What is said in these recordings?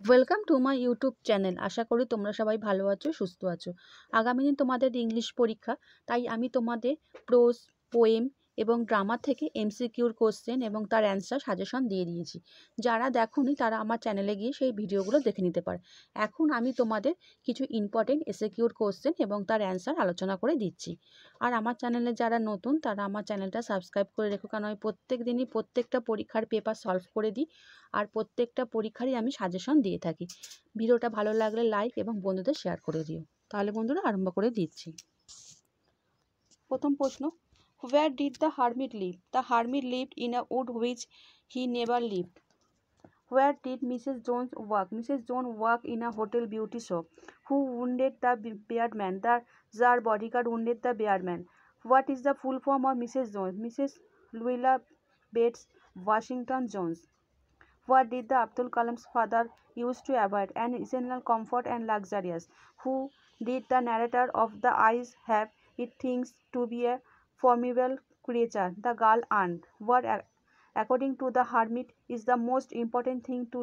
Welcome to my YouTube channel. আশা করি তোমরা সবাই ভালো আছো, সুস্থ আছো। আগামী দিন তোমাদের ইংলিশ পরীক্ষা, তাই আমি তোমাদের প্রোজ, পোয়েম এবং ড্রামা থেকে এমসিকিউর কোশ্চেন এবং তার অ্যান্সার সাজেশন দিয়ে দিয়েছি। যারা দেখোনি তারা আমার চ্যানেলে গিয়ে সেই ভিডিওগুলো দেখে নিতে পারে। এখন আমি তোমাদের কিছু ইম্পর্টেন্ট এসকিউর কোশ্চেন এবং তার অ্যান্সার আলোচনা করে দিচ্ছি। আর আমার চ্যানেলে যারা নতুন তারা আমার চ্যানেলটা সাবস্ক্রাইব করে রেখো, কারণ আমি প্রত্যেক দিনই প্রত্যেকটা পরীক্ষার পেপার সলভ করে দিই আর প্রত্যেকটা পরীক্ষারই আমি সাজেশন দিয়ে থাকি। ভিডিওটা ভালো লাগলে লাইক এবং বন্ধুদের শেয়ার করে দিও। তাহলে বন্ধুরা আরম্ভ করে দিচ্ছি। প্রথম প্রশ্ন, where did the hermit live? The hermit lived in a wood which he never lived. Where did Mrs. Jones work? Mrs. Jones worked in a hotel beauty shop. Who wounded the beardman? The Tsar bodyguard wounded the beardman. What is the full form of Mrs. Jones? Mrs. Louisa Bates Washington Jones. What did the Abdul Kalam's father use to avoid an essential comfort and luxurious? Who did the narrator of The Eyes have it thinks to be a formidable creature? The girl aunt. What, according to the hermit, is the most important thing to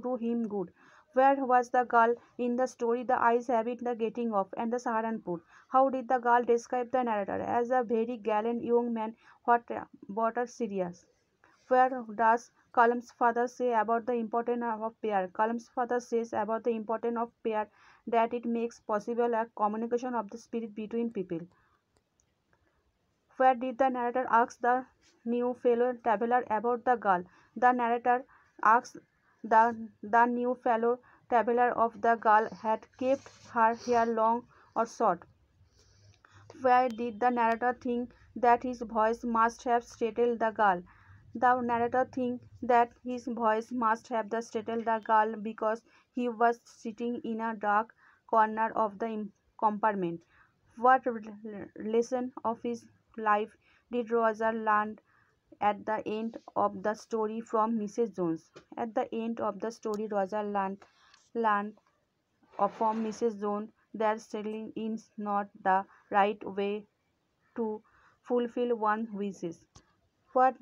do him good? Where was the girl in the story The Eyes have it the getting off and the Saharanpur? How did the girl describe the narrator? As a very gallant young man. What are serious? Where does Kalam's father say about the importance of prayer? Kalam's father says about the importance of prayer that it makes possible a communication of the spirit between people. Where did the narrator ask the new fellow traveler about the girl? The narrator asks the new fellow traveler if the girl had kept her hair long or short. Where did the narrator think that his voice must have startled the girl? The narrator thinks that his voice must have startled the girl because he was sitting in a dark corner of the compartment. What lesson of his life did Roger learn at the end of the story from Mrs. Jones? At the end of the story, Roger learned from Mrs. Jones that settling is not the right way to fulfill one's wishes. What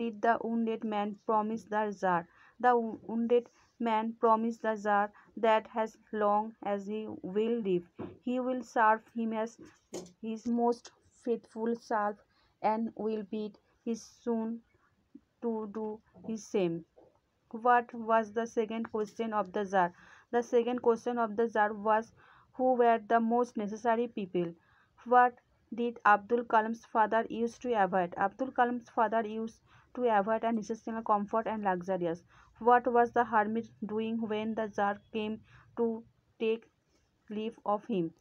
did the wounded man promise the Tsar? The wounded man promised the Tsar that as long as he will live, he will serve him as his most faithful servant and will bid his son to do his same. What was the second question of the Tsar? The second question of the Tsar was, who were the most necessary people? What did Abdul Kalam's father used to avoid? Abdul Kalam's father used to avoid an essential comfort and luxurious. What was the hermit doing when the Tsar came to take leave of him?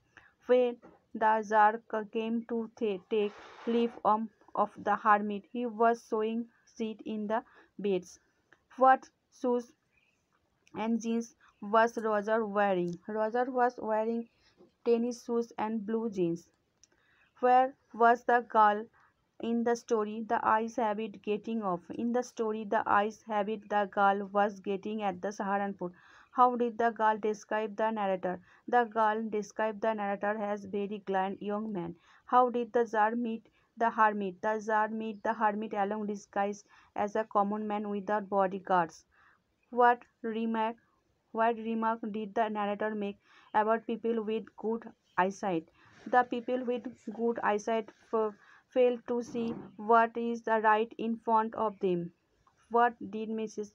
When the Tsar came to take leave of the hermit, he was sewing seat in the beds. What shoes and jeans was Roger wearing? Roger was wearing tennis shoes and blue jeans. Where was the girl in the story The Eyes Have It getting off? In the story The Eyes Have It, the girl was getting at the Saharanpur. How did the girl describe the narrator? The girl described the narrator as very gallant young man. How did the Tsar meet the hermit? The Tsar met the hermit along disguised as a common man without bodyguards. What remark did the narrator make about people with good eyesight? The people with good eyesight fail to see what is the right in front of them. What did Mrs.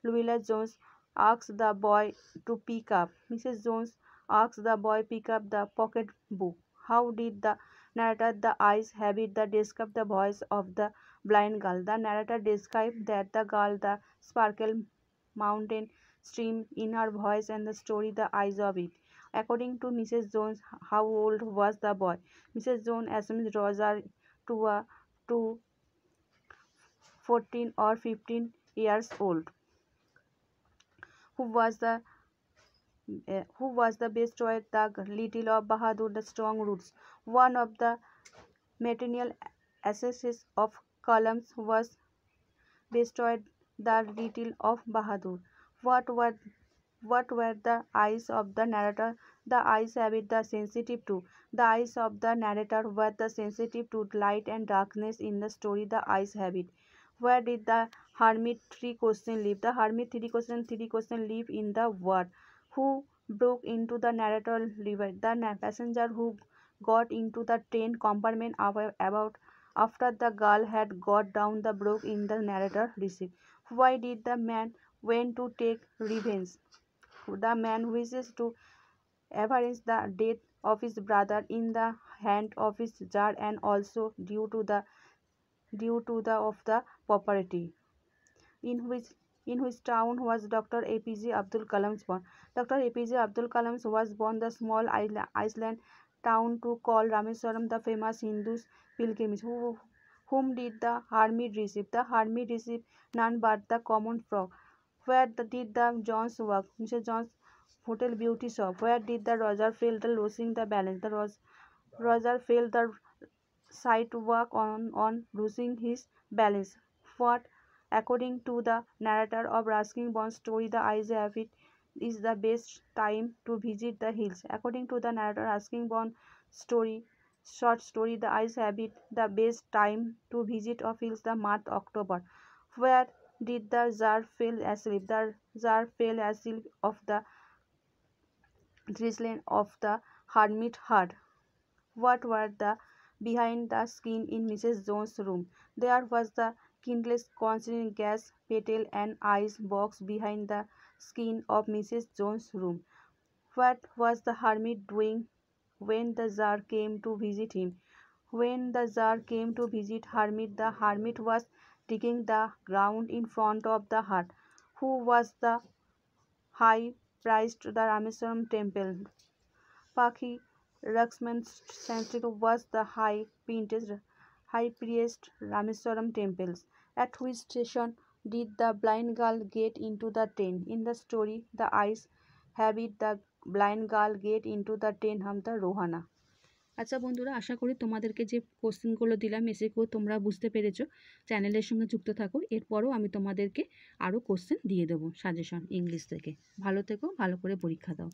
Louisa Jones ask the boy to pick up? Mrs. Jones asked the boy pick up the pocket book. How did the narrator The Eyes have it that described the voice of the blind girl? The narrator described that the girl the sparkle mountain stream in her voice and the story The Eyes of It. According to Mrs. Jones, how old was the boy? Mrs. Jones assumes Roger to 14 or 15 years old. Who was the best choice? The little of Bahadur, the strong roots. One of the maternal assets of Kalam's was destroyed the little of Bahadur. What were the eyes of the narrator? The eyes have it the sensitive to. The eyes of the narrator were the sensitive to light and darkness in the story The Eyes Have It. Where did the hermit 3 live? The hermit 3 live in the what? Who broke into the narrator river? The passenger who got into the train compartment about after the girl had got down the broke in the narrator received. Why did the man went to take revenge? The man wishes to avenge the death of his brother in the hand of his jar and also due to the of the property. In which town was Dr. APJ Abdul Kalam born? Dr. APJ Abdul Kalam was born the small island town to call Rameswaram, the famous Hindu pilgrimage. Whom did the hermit receive? The hermit received none but the common frog. Where did the Jones work? Mr. Jones Hotel Beauty Shop. Where did the Roger fail the losing the balance? Roger failed the sight work on losing his balance. What, according to the narrator of Ruskin Bond's story, the ice habit is the best time to visit the hills. According to the narrator Ruskin Bond's short story, the ice habit, the best time to visit of hills the month October. Where did the jar fall asleep? The jar fell asleep of the drizzling of the hermit hut. What were the behind the screen in Mrs. Jones' room? There was the kindled concealing gas petal and ice box behind the screen of Mrs. Jones' room. What was the hermit doing when the jar came to visit him? When the jar came to visit hermit, the hermit was digging the ground in front of the hut. Who was the high priest the Rameswaram temple? Pakhi Lakshman Sanskrit was the high priest Rameswaram temples. At which station did the blind girl get into the train? In the story, the ice habit the blind girl get into the train of the Rohana. আচ্ছা বন্ধুরা, আশা করি তোমাদেরকে যে কোশ্চেনগুলো দিলাম এসেও তোমরা বুঝতে পেরেছো। চ্যানেলের সঙ্গে যুক্ত থাকো, এরপরও আমি তোমাদেরকে আরও কোশ্চেন দিয়ে দেবো সাজেশন ইংলিশ থেকে। ভালো থেকো, ভালো করে পরীক্ষা দাও।